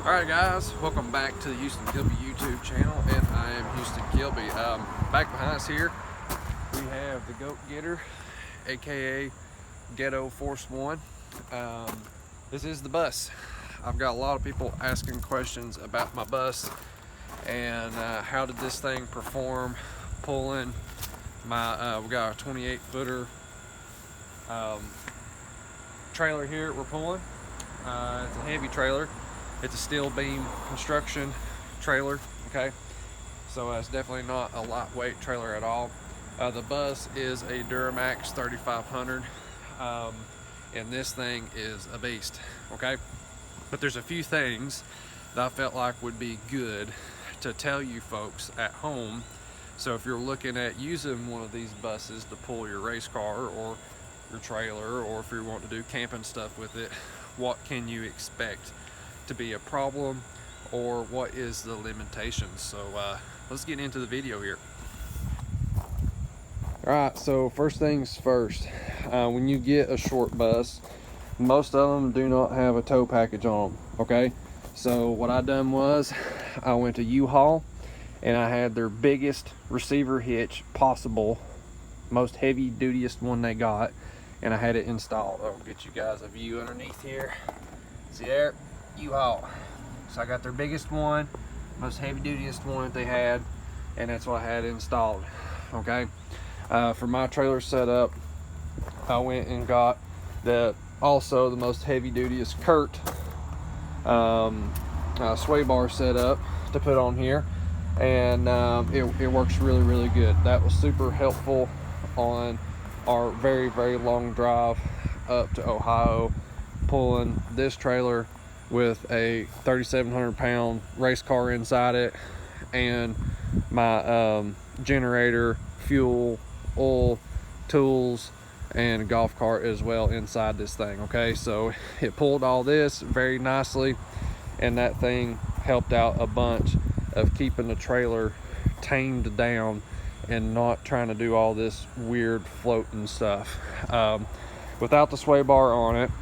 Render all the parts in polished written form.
Alright guys, welcome back to the Houston Gilby YouTube channel, and I am Houston Gilby. Back behind us here, we have the Goat Getter, aka Ghetto Force 1. This is the bus. I've got a lot of people asking questions about my bus and how did this thing perform pulling my, we got a 28 footer trailer here we're pulling. It's a heavy trailer. It's a steel beam construction trailer, okay? So it's definitely not a lightweight trailer at all. The bus is a Duramax 3500, and this thing is a beast, okay? But there's a few things that I felt like would be good to tell you folks at home. So if you're looking at using one of these buses to pull your race car or your trailer, or if you want to do camping stuff with it, what can you expect to be a problem, or what is the limitations? So let's get into the video here. Alright, so first things first, when you get a short bus, most of them do not have a tow package on them, okay? So what I done was I went to U-Haul and I had their biggest receiver hitch possible, most heavy dutyest one they got, and I had it installed. I'll get you guys a view underneath here. See there? U-Haul. So I got their biggest one, most heavy dutyest one that they had, and that's what I had installed, okay? For my trailer setup, I went and got also the most heavy dutyest Curt Sway Bar setup to put on here, and it works really good. That was super helpful on our very long drive up to Ohio, pulling this trailer with a 3,700 pound race car inside it, and my generator, fuel, oil, tools, and a golf cart as well inside this thing, okay? So it pulled all this very nicely, and that thing helped out a bunch of keeping the trailer tamed down and not trying to do all this weird floating stuff. Without the sway bar on it,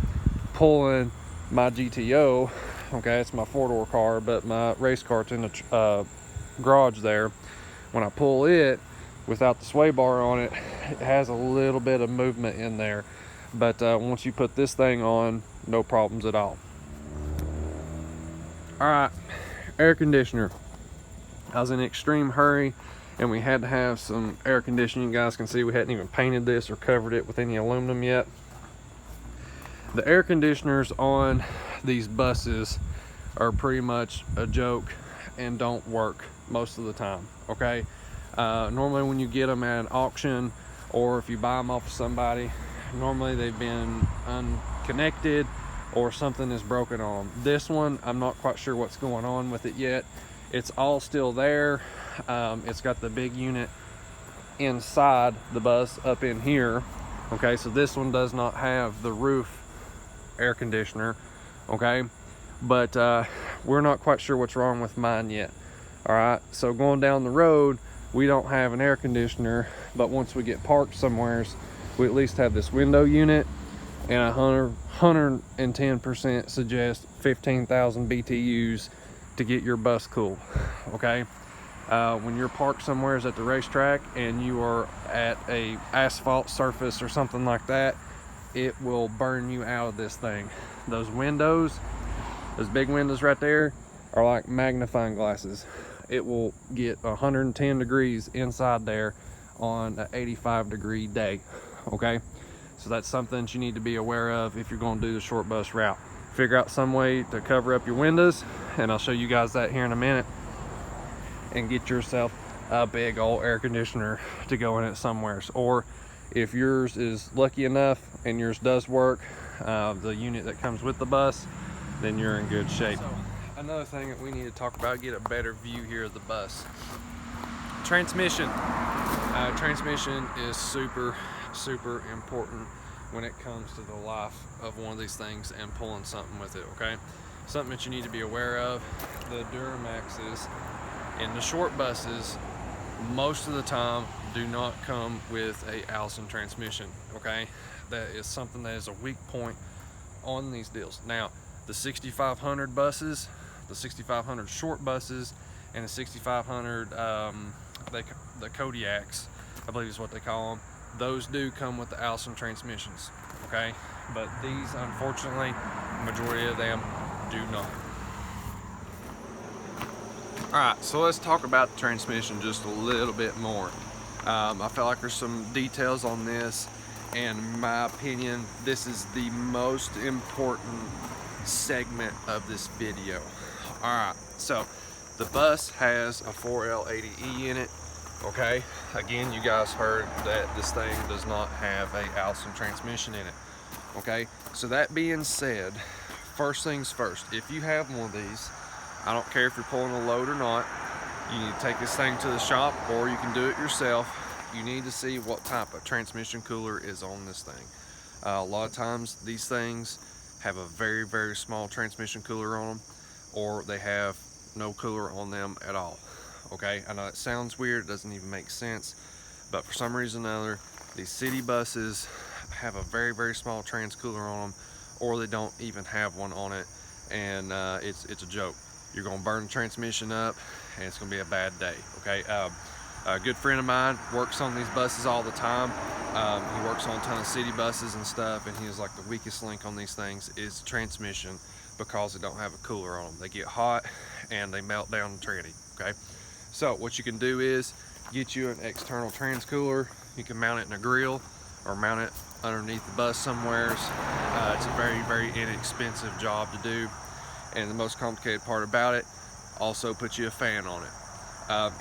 pulling my GTO, okay, it's my four-door car, but my race car's in the garage there. When I pull it without the sway bar on it, it has a little bit of movement in there, but once you put this thing on, no problems at all. All right, air conditioner. I was in an extreme hurry and we had to have some air conditioning. You guys can see we hadn't even painted this or covered it with any aluminum yet. The air conditioners on these buses are pretty much a joke and don't work most of the time, okay? Normally when you get them at an auction, or if you buy them off of somebody, normally they've been unconnected or something is broken on them. This one, I'm not quite sure what's going on with it yet. It's all still there. It's got the big unit inside the bus up in here, okay? So this one does not have the roof air conditioner, okay? But we're not quite sure what's wrong with mine yet. All right, so going down the road, we don't have an air conditioner, but once we get parked somewheres, we at least have this window unit, and 110% suggest 15,000 BTUs to get your bus cool, okay? When you're parked somewheres at the racetrack and you are at a asphalt surface or something like that, it will burn you out of this thing. Those windows, those big windows right there, are like magnifying glasses. It will get 110 degrees inside there on an 85-degree day, okay? So that's something you need to be aware of if you're going to do the short bus route. Figure out some way to cover up your windows, and I'll show you guys that here in a minute, and get yourself a big old air conditioner to go in it somewheres. Or if yours is lucky enough and yours does work, the unit that comes with the bus, then you're in good shape. So, another thing that we need to talk about, get a better view here of the bus. Transmission. Transmission is super important when it comes to the life of one of these things and pulling something with it, okay? Something that you need to be aware of, the Duramaxes in the short buses most of the time do not come with a Allison transmission, okay? That is something that is a weak point on these deals. Now, the 6500 buses, the 6500 short buses and the 6500, the Kodiaks, I believe is what they call them. Those do come with the Allison transmissions, okay? But these, unfortunately, majority of them do not. Alright, so let's talk about the transmission just a little bit more. I feel like there's some details on this, and in my opinion, this is the most important segment of this video. Alright, so the bus has a 4L80E in it, okay? Again, you guys heard that this thing does not have a Allison transmission in it, okay? So that being said, first things first, if you have one of these, I don't care if you're pulling a load or not, you need to take this thing to the shop, or you can do it yourself. You need to see what type of transmission cooler is on this thing. A lot of times these things have a very, very small transmission cooler on them, or they have no cooler on them at all. Okay, I know it sounds weird, it doesn't even make sense, but for some reason or another, these city buses have a very, very small trans cooler on them, or they don't even have one on it, and it's a joke. You're gonna burn the transmission up, and it's gonna be a bad day, okay? A good friend of mine works on these buses all the time. He works on a ton of city buses and stuff, and he was like, the weakest link on these things is transmission, because they don't have a cooler on them. They get hot, and they melt down the tranny, okay? So what you can do is get you an external trans cooler. You can mount it in a grill or mount it underneath the bus somewhere. It's a very, very inexpensive job to do. And the most complicated part about it, also put you a fan on it.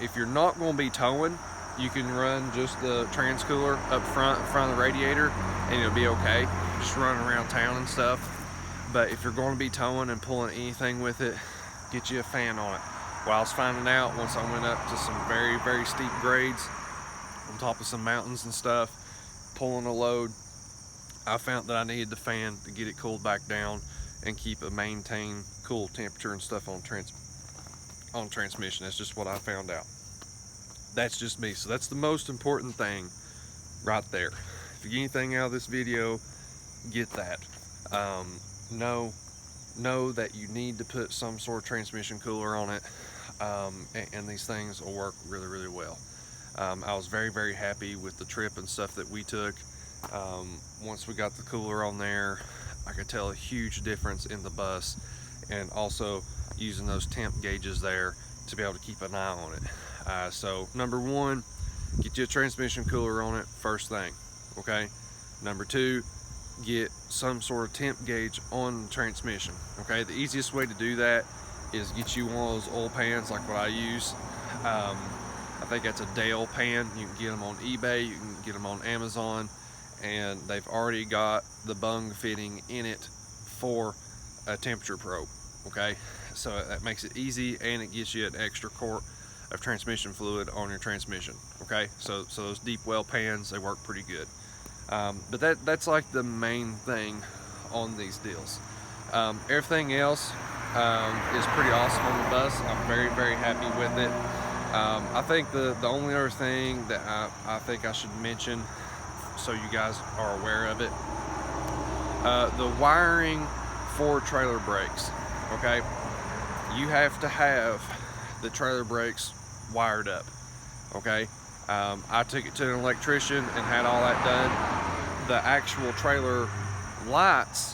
If you're not going to be towing, you can run just the trans cooler up front, in front of the radiator, and it'll be okay. Just run around town and stuff. But if you're going to be towing and pulling anything with it, get you a fan on it. Well, I was finding out once I went up to some very, very steep grades on top of some mountains and stuff, pulling a load, I found that I needed the fan to get it cooled back down and keep a maintained cool temperature and stuff on transmission. That's just what I found out. That's just me. So that's the most important thing right there. If you get anything out of this video, get that. Know that you need to put some sort of transmission cooler on it, and these things will work really, really well. I was very, very happy with the trip and stuff that we took. Once we got the cooler on there, I could tell a huge difference in the bus, and also using those temp gauges there to be able to keep an eye on it. So number one, get you a transmission cooler on it first thing, okay? Number two, get some sort of temp gauge on the transmission, okay? The easiest way to do that is get you one of those oil pans like what I use. I think that's a Dale pan. You can get them on eBay, you can get them on Amazon, and they've already got the bung fitting in it for a temperature probe, okay? So that makes it easy, and it gives you an extra quart of transmission fluid on your transmission, okay? So those deep well pans, they work pretty good. But that's like the main thing on these deals. Everything else is pretty awesome on the bus. I'm very, very happy with it. I think the only other thing that I think I should mention, so you guys are aware of it, the wiring for trailer brakes, okay? You have to have the trailer brakes wired up, okay? I took it to an electrician and had all that done. The actual trailer lights,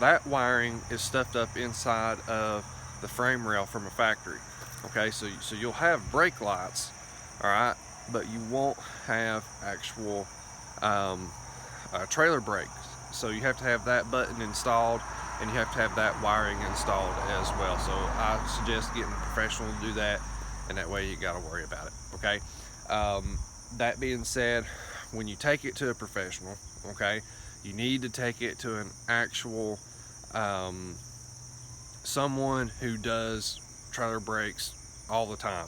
that wiring is stuffed up inside of the frame rail from a factory, okay? So you'll have brake lights, all right, but you won't have actual trailer brakes. So you have to have that button installed, and you have to have that wiring installed as well. So I suggest getting a professional to do that, and that way you got to worry about it, okay? That being said, when you take it to a professional, okay, you need to take it to an actual someone who does trailer brakes all the time,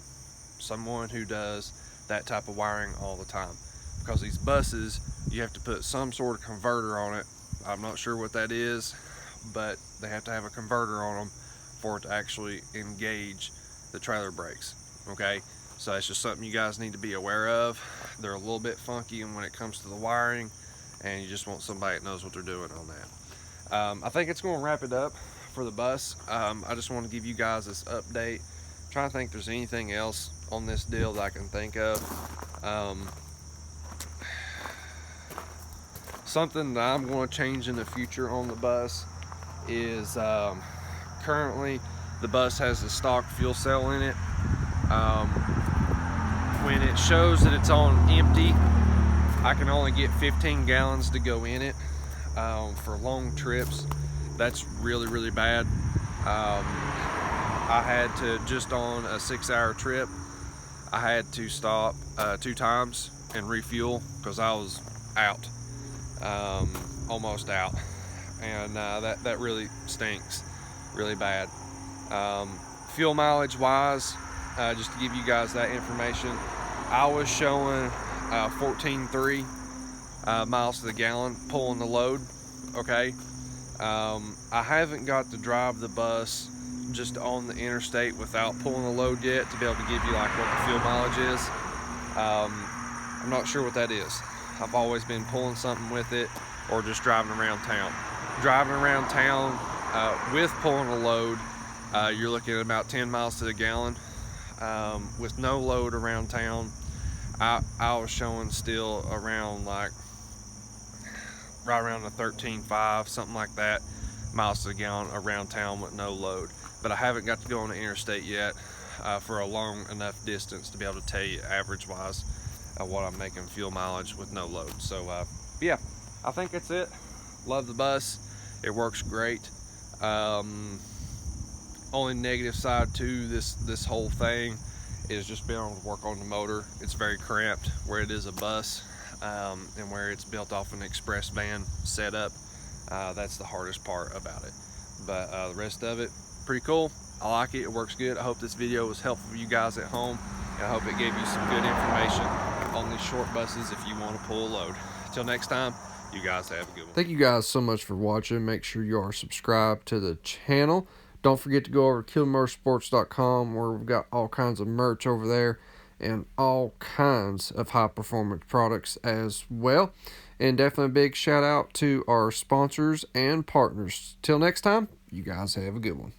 someone who does that type of wiring all the time, because these buses, you have to put some sort of converter on it. I'm not sure what that is, but they have to have a converter on them for it to actually engage the trailer brakes, okay? So that's just something you guys need to be aware of. They're a little bit funky when it comes to the wiring, and you just want somebody that knows what they're doing on that. I think it's going to wrap it up for the bus. I just want to give you guys this update. I'm trying to think if there's anything else on this deal that I can think of. Something that I'm going to change in the future on the bus is currently the bus has a stock fuel cell in it. When it shows that it's on empty, I can only get 15 gallons to go in it. For long trips, that's really bad. I had to, just on a 6-hour trip, I had to stop 2 times and refuel because I was out, almost out, and that really stinks, really bad. Fuel mileage wise, just to give you guys that information, I was showing 14.3 miles to the gallon pulling the load. Okay, I haven't got to drive the bus just on the interstate without pulling the load yet to be able to give you like what the fuel mileage is. I'm not sure what that is. I've always been pulling something with it or just driving around town. Driving around town with pulling a load, you're looking at about 10 miles to the gallon. With no load around town, I was showing still around like right around the 13.5, something like that, miles to the gallon around town with no load. But I haven't got to go on the interstate yet for a long enough distance to be able to tell you average wise what I'm making fuel mileage with no load. So yeah, I think that's it. Love the bus, it works great. Only negative side to this whole thing is just being able to work on the motor. It's very cramped where it is a bus, and where it's built off an express van setup. That's the hardest part about it, but the rest of it pretty cool. I like it, it works good. I hope this video was helpful for you guys at home, and I hope it gave you some good information on these short buses if you want to pull a load. Till next time, you guys have a good one. Thank you guys so much for watching. Make sure you are subscribed to the channel. Don't forget to go over to KillerMotorsports.com, where we've got all kinds of merch over there and all kinds of high performance products as well. And definitely a big shout out to our sponsors and partners. Till next time, you guys have a good one.